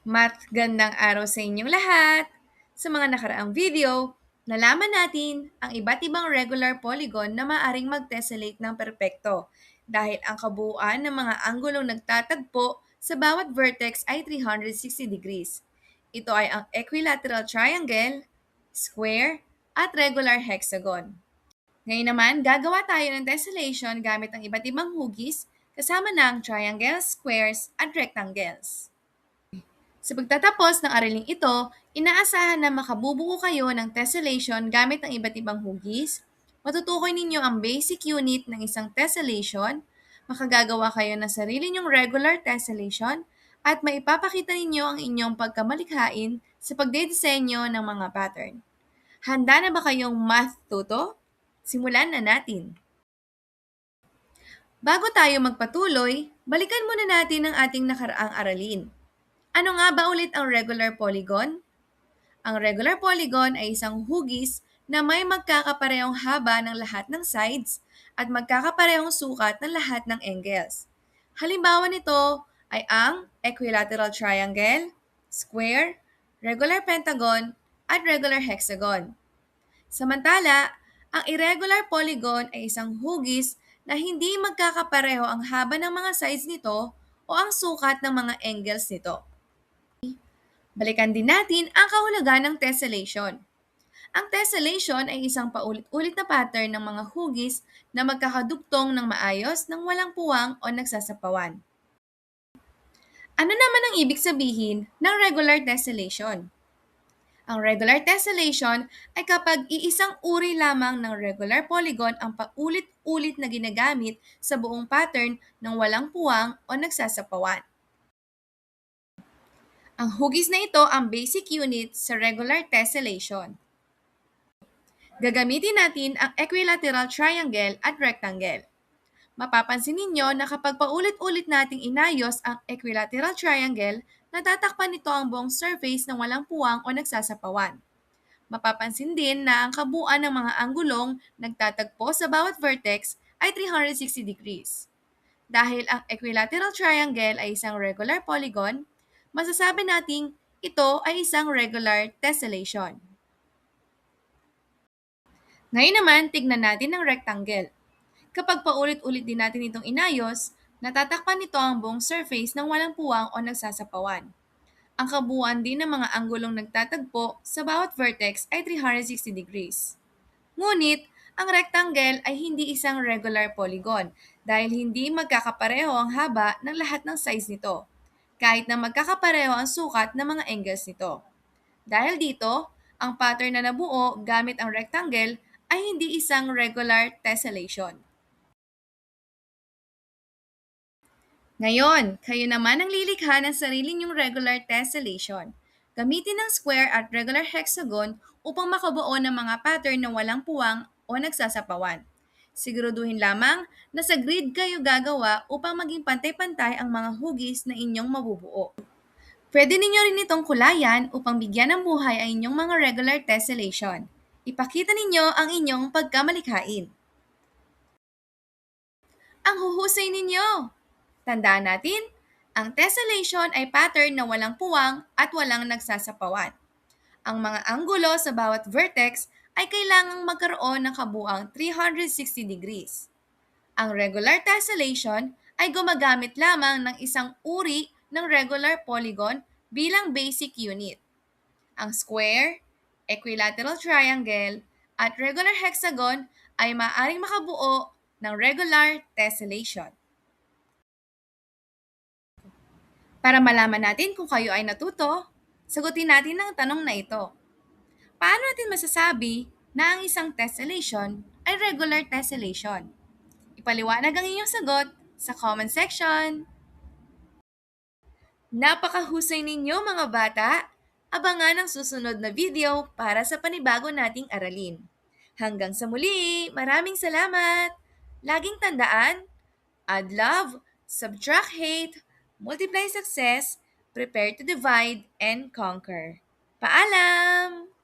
Magandang araw sa inyong lahat! Sa mga nakaraang video, nalaman natin ang iba't ibang regular polygon na maaring mag-tessellate ng perpekto dahil ang kabuuan ng mga anggulong nagtatagpo sa bawat vertex ay 360 degrees. Ito ay ang equilateral triangle, square, at regular hexagon. Ngayon naman, gagawa tayo ng tessellation gamit ang iba't ibang hugis kasama ng triangles, squares, at rectangles. Sa pagtatapos ng araling ito, inaasahan na makabubuo kayo ng tessellation gamit ang iba't ibang hugis, matutukoy ninyo ang basic unit ng isang tessellation, makagagawa kayo ng sarili nyong regular tessellation, at maipapakita ninyo ang inyong pagkamalikhain sa pagdedesenyo ng mga pattern. Handa na ba kayong math tuto? Simulan na natin! Bago tayo magpatuloy, balikan muna natin ang ating nakaraang aralin. Ano nga ba ulit ang regular polygon? Ang regular polygon ay isang hugis na may magkakaparehong haba ng lahat ng sides at magkakaparehong sukat ng lahat ng angles. Halimbawa nito ay ang equilateral triangle, square, regular pentagon, at regular hexagon. Samantala, ang irregular polygon ay isang hugis na hindi magkakapareho ang haba ng mga sides nito o ang sukat ng mga angles nito. Balikan din natin ang kahulugan ng tessellation. Ang tessellation ay isang paulit-ulit na pattern ng mga hugis na magkakadugtong ng maayos nang walang puwang o nagsasapawan. Ano naman ang ibig sabihin ng regular tessellation? Ang regular tessellation ay kapag iisang uri lamang ng regular polygon ang paulit-ulit na ginagamit sa buong pattern ng walang puwang o nagsasapawan. Ang hugis na ito ang basic unit sa regular tessellation. Gagamitin natin ang equilateral triangle at rectangle. Mapapansin ninyo na kapag paulit-ulit nating inayos ang equilateral triangle, natatakpan nito ang buong surface ng walang puwang o nagsasapawan. Mapapansin din na ang kabuuan ng mga anggulong nagtatagpo sa bawat vertex ay 360 degrees. Dahil ang equilateral triangle ay isang regular polygon, masasabi nating ito ay isang regular tessellation. Ngayon naman, tignan natin ang rectangle. Kapag paulit-ulit din natin itong inayos, natatakpan nito ang buong surface ng walang puwang o nagsasapawan. Ang kabuuan din ng mga anggulong nagtatagpo sa bawat vertex ay 360 degrees. Ngunit, ang rectangle ay hindi isang regular polygon dahil hindi magkakapareho ang haba ng lahat ng sides nito, kahit na magkakapareho ang sukat ng mga angles nito. Dahil dito, ang pattern na nabuo gamit ang rectangle ay hindi isang regular tessellation. Ngayon, kayo naman ang lilikha ng sarili niyong regular tessellation. Gamitin ang square at regular hexagon upang makabuo ng mga pattern na walang puwang o nagsasapawan. Siguraduhin lamang na sa grid kayo gagawa upang maging pantay-pantay ang mga hugis na inyong mabubuo. Pwede ninyo rin itong kulayan upang bigyan ng buhay ang inyong mga regular tessellation. Ipakita ninyo ang inyong pagkamalikhain. Ang huhusay ninyo! Tandaan natin, ang tessellation ay pattern na walang puwang at walang nagsasapawan. Ang mga anggulo sa bawat vertex ay kailangang magkaroon ng kabuuang 360 degrees. Ang regular tessellation ay gumagamit lamang ng isang uri ng regular polygon bilang basic unit. Ang square, equilateral triangle, at regular hexagon ay maaaring makabuo ng regular tessellation. Para malaman natin kung kayo ay natuto, sagutin natin ang tanong na ito. Paano natin masasabi na ang isang tessellation ay regular tessellation? Ipaliwanag ang inyong sagot sa comment section. Napakahusay ninyo mga bata! Abangan ang susunod na video para sa panibago nating aralin. Hanggang sa muli, maraming salamat! Laging tandaan, add love, subtract hate, multiply success, prepare to divide and conquer. Paalam!